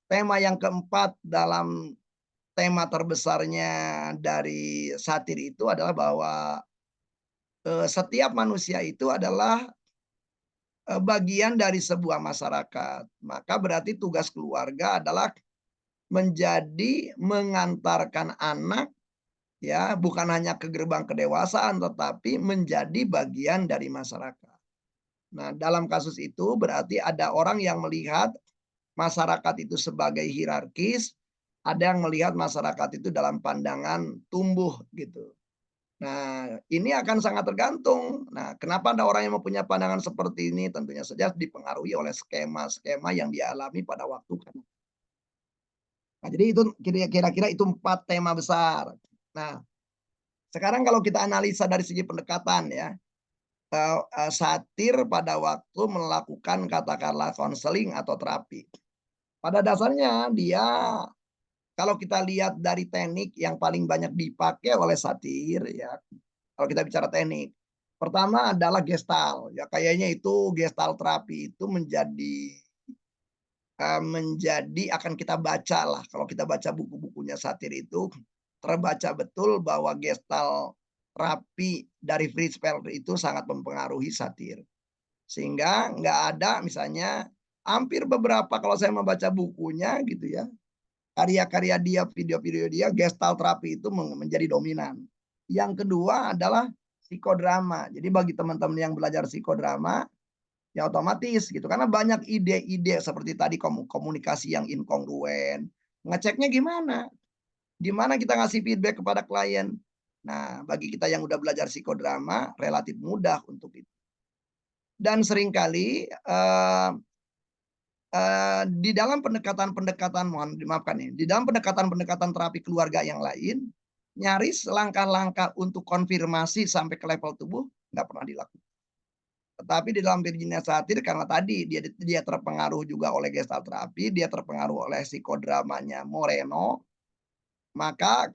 tema yang keempat dalam tema terbesarnya dari satir itu adalah bahwa, setiap manusia itu adalah, bagian dari sebuah masyarakat. Maka berarti tugas keluarga adalah menjadi mengantarkan anak, ya, bukan hanya ke gerbang kedewasaan, tetapi menjadi bagian dari masyarakat. Nah, dalam kasus itu berarti ada orang yang melihat masyarakat itu sebagai hierarkis, ada yang melihat masyarakat itu dalam pandangan tumbuh gitu. Nah, ini akan sangat tergantung. Nah, kenapa ada orang yang mempunyai pandangan seperti ini? Tentunya saja dipengaruhi oleh skema-skema yang dialami pada waktu kan. Nah, jadi itu kira-kira itu 4 tema besar. Nah, sekarang kalau kita analisa dari segi pendekatan ya, satir pada waktu melakukan katakanlah konseling atau terapi. Pada dasarnya dia kalau kita lihat dari teknik yang paling banyak dipakai oleh satir ya, kalau kita bicara teknik, pertama adalah Gestalt, ya kayaknya itu Gestalt terapi itu menjadi akan kita baca lah kalau kita baca buku-bukunya satir itu, terbaca betul bahwa Gestalt terapi dari Fritz Perls itu sangat mempengaruhi satir. Sehingga nggak ada misalnya hampir beberapa kalau saya membaca bukunya gitu ya, karya-karya dia, video-video dia, Gestalt terapi itu menjadi dominan. Yang kedua adalah psikodrama. Jadi bagi teman-teman yang belajar psikodrama, ya otomatis gitu, karena banyak ide-ide seperti tadi komunikasi yang inkongruen. Ngeceknya gimana? Gimana kita ngasih feedback kepada klien? Nah, bagi kita yang udah belajar psikodrama, relatif mudah untuk itu. Dan seringkali, di dalam pendekatan-pendekatan mohon dimaafkan nih, di dalam pendekatan-pendekatan terapi keluarga yang lain, nyaris langkah-langkah untuk konfirmasi sampai ke level tubuh nggak pernah dilakukan. Tetapi di dalam Virginia Satir karena tadi dia dia terpengaruh juga oleh Gestalt terapi, dia terpengaruh oleh psikodramanya Moreno, maka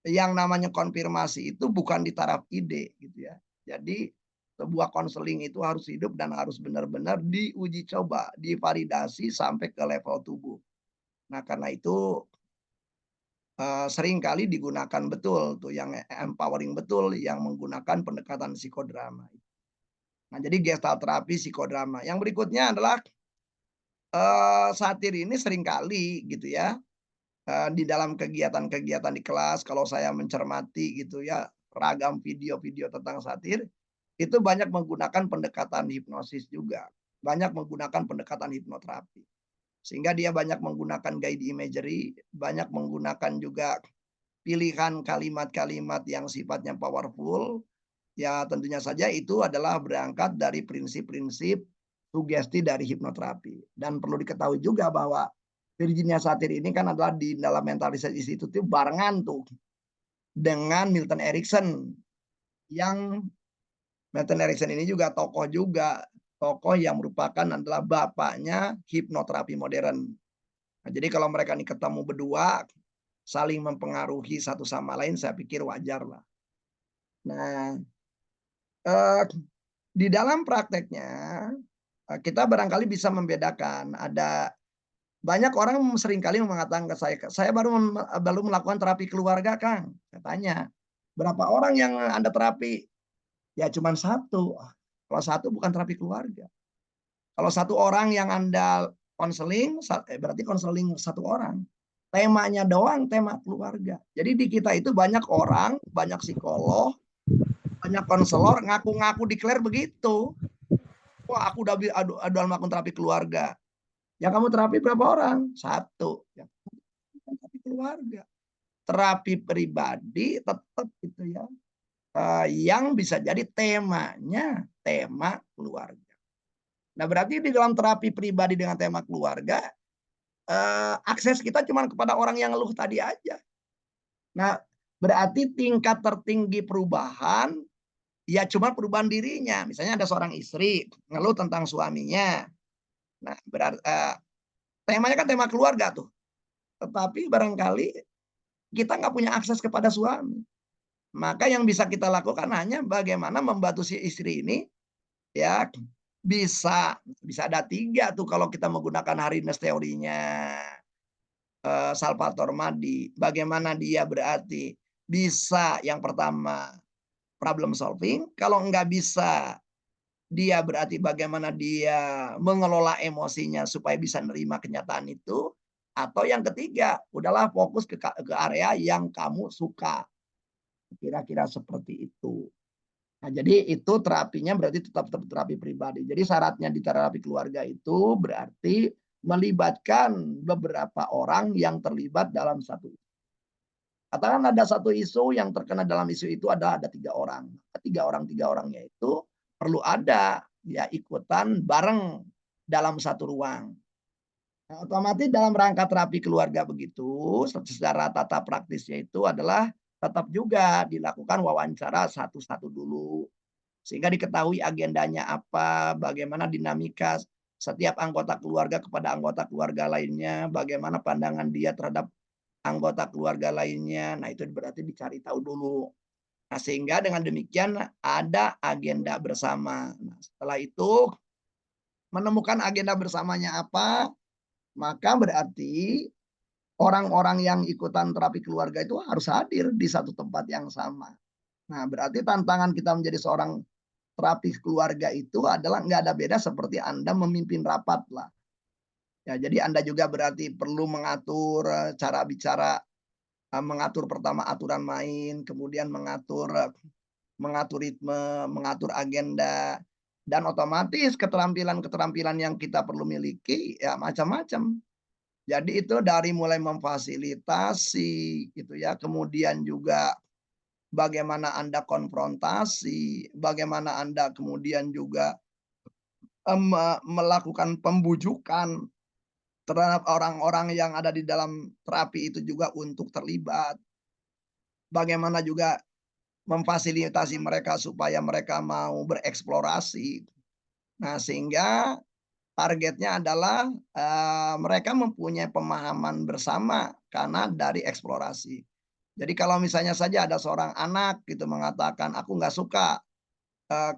yang namanya konfirmasi itu bukan di taraf ide gitu ya. Jadi sebuah konseling itu harus hidup dan harus benar-benar diuji coba, divalidasi sampai ke level tubuh. Nah, karena itu, seringkali digunakan betul tuh yang empowering betul yang menggunakan pendekatan psikodrama. Nah, jadi gestalt terapi psikodrama. Yang berikutnya adalah, satir ini seringkali gitu ya, di dalam kegiatan-kegiatan di kelas kalau saya mencermati gitu ya, ragam video-video tentang satir, itu banyak menggunakan pendekatan hipnosis juga, banyak menggunakan pendekatan hipnoterapi. Sehingga dia banyak menggunakan guide imagery, banyak menggunakan juga pilihan kalimat-kalimat yang sifatnya powerful, ya tentunya saja itu adalah berangkat dari prinsip-prinsip sugesti dari hipnoterapi. Dan perlu diketahui juga bahwa Virginia Satir ini kan adalah di dalam Mental Research Institute itu barengan tuh dengan Milton Erickson, yang Milton Erickson ini juga tokoh yang merupakan adalah bapaknya hipnoterapi modern. Nah, jadi kalau mereka ini ketemu berdua, saling mempengaruhi satu sama lain, saya pikir wajar lah. Nah, eee, di dalam prakteknya, kita barangkali bisa membedakan, ada banyak orang seringkali mengatakan ke "Saya baru melakukan terapi keluarga, Kang." Saya tanya, "Berapa orang yang Anda terapi?" "Ya cuman satu." Kalau satu bukan terapi keluarga. Kalau satu orang yang Anda konseling, berarti konseling satu orang. Temanya doang tema keluarga. Jadi di kita itu banyak orang, banyak psikolog, banyak konselor ngaku-ngaku declare begitu. Wah, aku udah melakukan terapi keluarga. Yang kamu terapi berapa orang? Satu. Ya, terapi keluarga. Terapi pribadi tetap gitu ya. Yang bisa jadi temanya tema keluarga. Nah, berarti di dalam terapi pribadi dengan tema keluarga, akses kita cuma kepada orang yang ngeluh tadi aja. Nah, berarti tingkat tertinggi perubahan, ya cuma perubahan dirinya. Misalnya ada seorang istri ngeluh tentang suaminya. Nah, temanya kan tema keluarga tuh. Tetapi barangkali kita nggak punya akses kepada suami. Maka yang bisa kita lakukan hanya bagaimana membantu si istri ini ya bisa bisa ada 3 tuh kalau kita menggunakan Hariness teorinya. Salvatore Madi, bagaimana dia berarti bisa yang pertama problem solving, kalau nggak bisa dia berarti bagaimana dia mengelola emosinya supaya bisa nerima kenyataan itu, atau yang ketiga, udahlah fokus ke area yang kamu suka, kira-kira seperti itu. Nah, jadi itu terapinya berarti tetap tetap terapi pribadi. Jadi syaratnya di terapi keluarga itu berarti melibatkan beberapa orang yang terlibat dalam satu. Katakan ada satu isu yang terkena dalam isu itu ada 3 orang. Tiga orangnya itu perlu ada ya ikutan bareng dalam satu ruang. Nah, otomatis dalam rangka terapi keluarga begitu, secara tata praktisnya itu adalah tetap juga dilakukan wawancara satu-satu dulu. Sehingga diketahui agendanya apa, bagaimana dinamika setiap anggota keluarga kepada anggota keluarga lainnya, bagaimana pandangan dia terhadap anggota keluarga lainnya. Nah, itu berarti dicari tahu dulu. Nah, sehingga dengan demikian ada agenda bersama. Nah, setelah itu menemukan agenda bersamanya apa, maka berarti orang-orang yang ikutan terapi keluarga itu harus hadir di satu tempat yang sama. Nah, berarti tantangan kita menjadi seorang terapi keluarga itu adalah nggak ada beda seperti Anda memimpin rapat lah. Ya, jadi Anda juga berarti perlu mengatur cara bicara, mengatur pertama aturan main, kemudian mengatur ritme, mengatur agenda, dan otomatis keterampilan-keterampilan yang kita perlu miliki ya macam-macam. Jadi itu dari mulai memfasilitasi gitu ya, kemudian juga bagaimana Anda konfrontasi, bagaimana Anda kemudian juga, melakukan pembujukan terhadap orang-orang yang ada di dalam terapi itu juga untuk terlibat. Bagaimana juga memfasilitasi mereka supaya mereka mau bereksplorasi. Nah, sehingga targetnya adalah, mereka mempunyai pemahaman bersama karena dari eksplorasi. Jadi kalau misalnya saja ada seorang anak gitu mengatakan, "Aku nggak suka,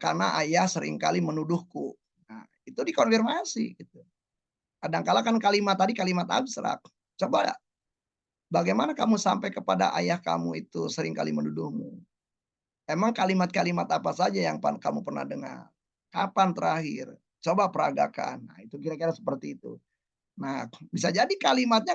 karena ayah seringkali menuduhku." Nah, itu dikonfirmasi gitu. Kadang kala kan kalimat tadi kalimat abstrak. Coba bagaimana kamu sampai kepada ayah kamu itu seringkali menuduhmu? Emang kalimat-kalimat apa saja yang kamu pernah dengar? Kapan terakhir? Coba peragakan. Nah, itu kira-kira seperti itu. Nah, bisa jadi kalimatnya